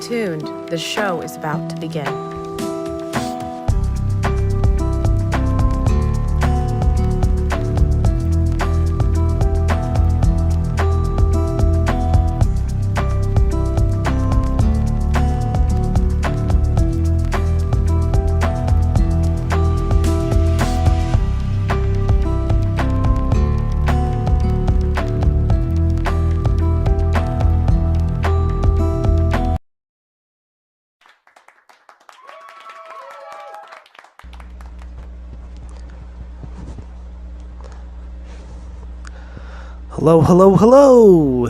tuned. The show is about to begin. Hello, hello, hello,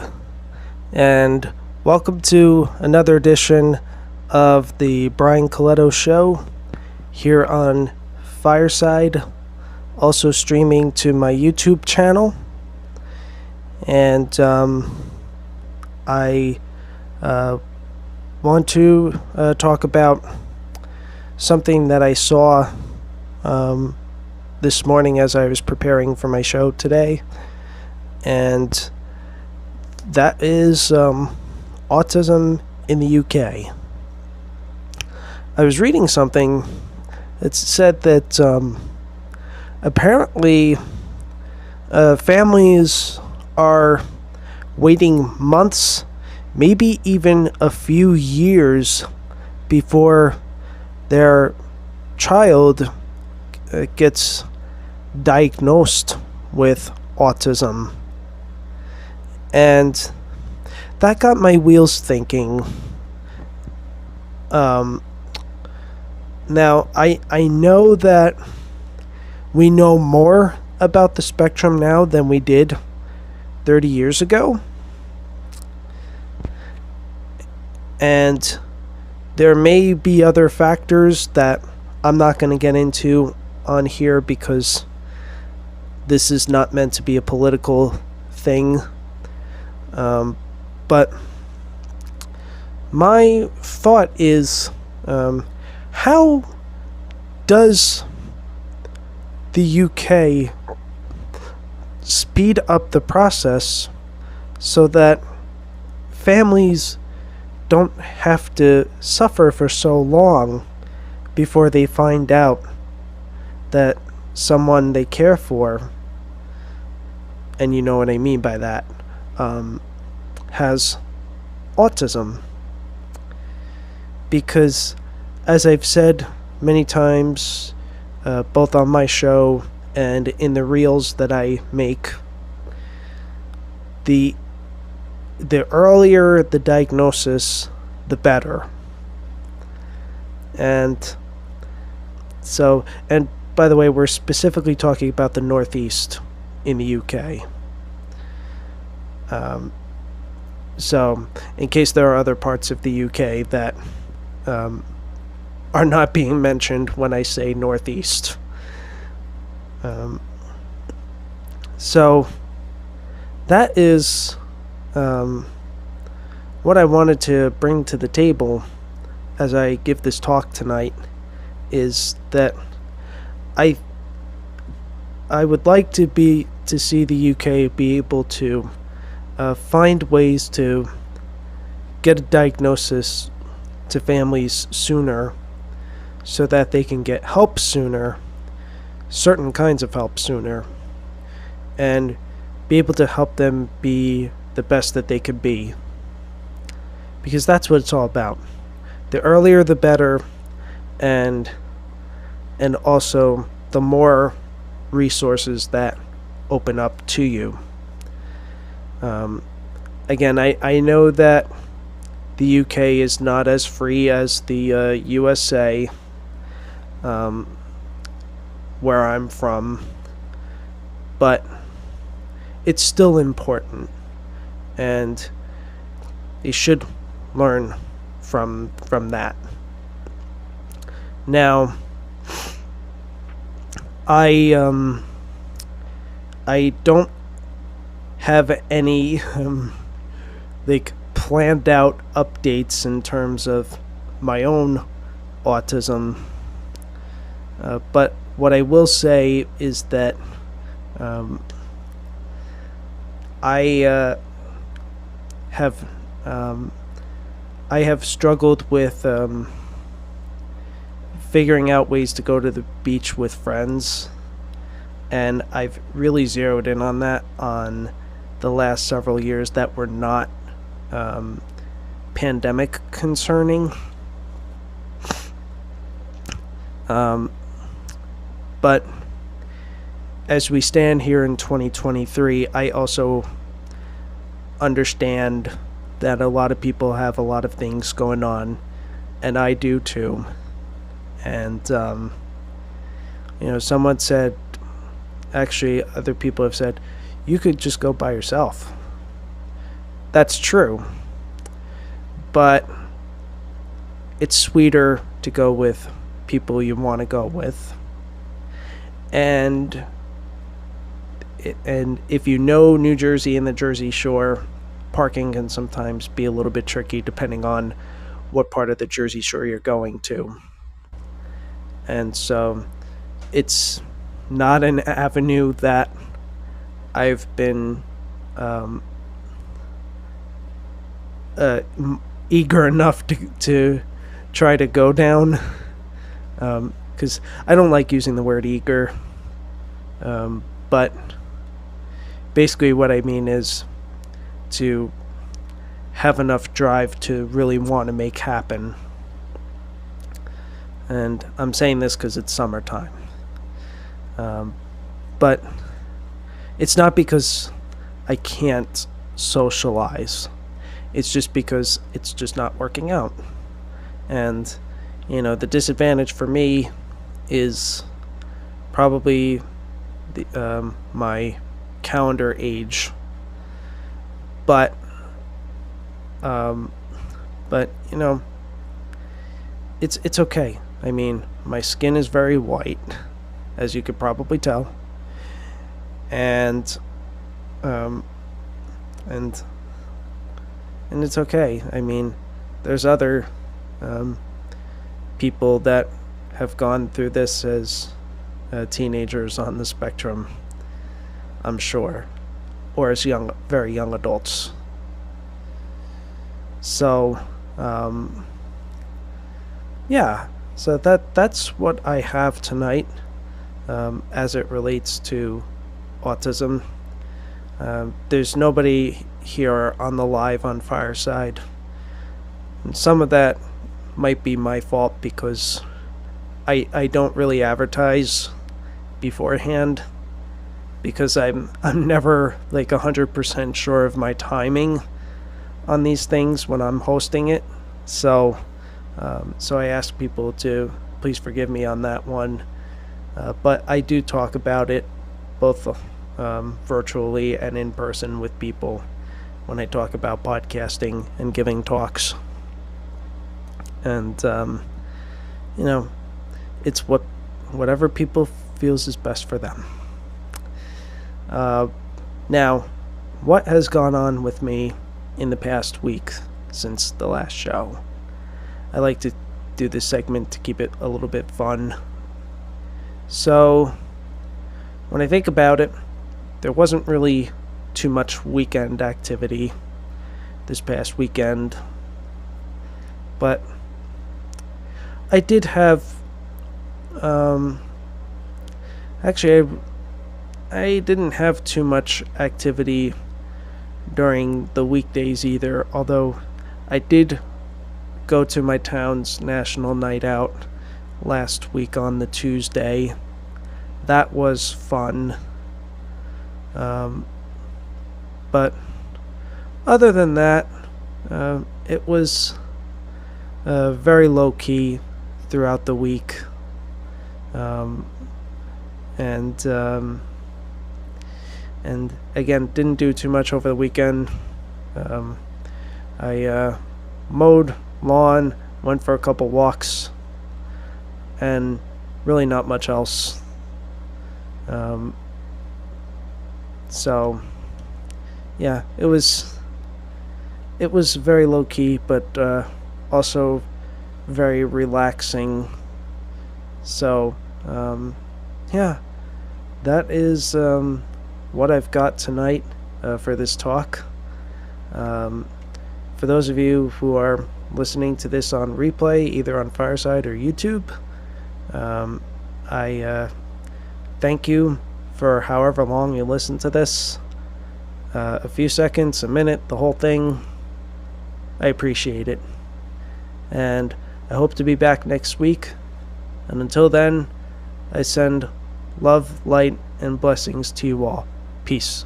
and welcome to another edition of the Brian Colletto Show here on Fireside, also streaming to my YouTube channel. And I want to talk about something that I saw this morning as I was preparing for my show today. And that is autism in the UK. I was reading something that said that apparently families are waiting months, maybe even a few years before their child gets diagnosed with autism. And that got my wheels thinking. Now, I know that we know more about the spectrum now than we did 30 years ago. And there may be other factors that I'm not going to get into on here because this is not meant to be a political thing. But my thought is, how does the UK speed up the process so that families don't have to suffer for so long before they find out that someone they care for, and you know what I mean by that, has autism? Because, as I've said many times, both on my show and in the reels that I make, the earlier the diagnosis, the better. And so, and by the way, we're specifically talking about the Northeast in the UK. So, in case there are other parts of the UK that are not being mentioned when I say Northeast. So, that is what I wanted to bring to the table as I give this talk tonight, is that I would like to see the UK be able to find ways to get a diagnosis to families sooner so that they can get help sooner, certain kinds of help sooner, and be able to help them be the best that they could be. Because that's what it's all about. The earlier the better, and also the more resources that open up to you. Again, I know that the UK is not as free as the USA, where I'm from, but it's still important, and they should learn from that. Now, I don't have any like planned out updates in terms of my own autism, but what I will say is that I have I have struggled with figuring out ways to go to the beach with friends, and I've really zeroed in on that on the last several years that were not pandemic concerning. But as we stand here in 2023, I also understand that a lot of people have a lot of things going on, and I do too. And, someone said, actually, other people have said, you could just go by yourself. That's true. But it's sweeter to go with people you want to go with. And if you know New Jersey and the Jersey Shore, parking can sometimes be a little bit tricky depending on what part of the Jersey Shore you're going to. And so it's not an avenue that I've been eager enough to try to go down, because I don't like using the word eager, but basically what I mean is to have enough drive to really want to make happen. And I'm saying this because it's summertime, but it's not because I can't socialize. It's just because it's just not working out. And, the disadvantage for me is probably my calendar age. But it's okay. I mean, my skin is very white, as you could probably tell. And it's okay. I mean, there's other people that have gone through this as teenagers on the spectrum, I'm sure, or as very young adults. So, so that's what I have tonight as it relates to autism. There's nobody here on the live on Fireside. And some of that might be my fault because I don't really advertise beforehand, because I'm never like 100% sure of my timing on these things when I'm hosting it. So I ask people to please forgive me on that one. But I do talk about it both virtually and in person with people when I talk about podcasting and giving talks. And, it's whatever people feels is best for them. Now, what has gone on with me in the past week since the last show? I like to do this segment to keep it a little bit fun. So, when I think about it, there wasn't really too much weekend activity this past weekend. But I did have, actually, I didn't have too much activity during the weekdays either, although I did go to my town's national night out last week on the Tuesday. That was fun. But other than that, it was very low-key throughout the week. And again, didn't do too much over the weekend. I mowed lawn, went for a couple walks, and really not much else. So yeah, it was very low key, but also very relaxing. So yeah, that is what I've got tonight for this talk. for those of you who are listening to this on replay, either on Fireside or YouTube, I thank you for however long you listen to this. A few seconds, a minute, the whole thing. I appreciate it. And I hope to be back next week. And until then, I send love, light, and blessings to you all. Peace.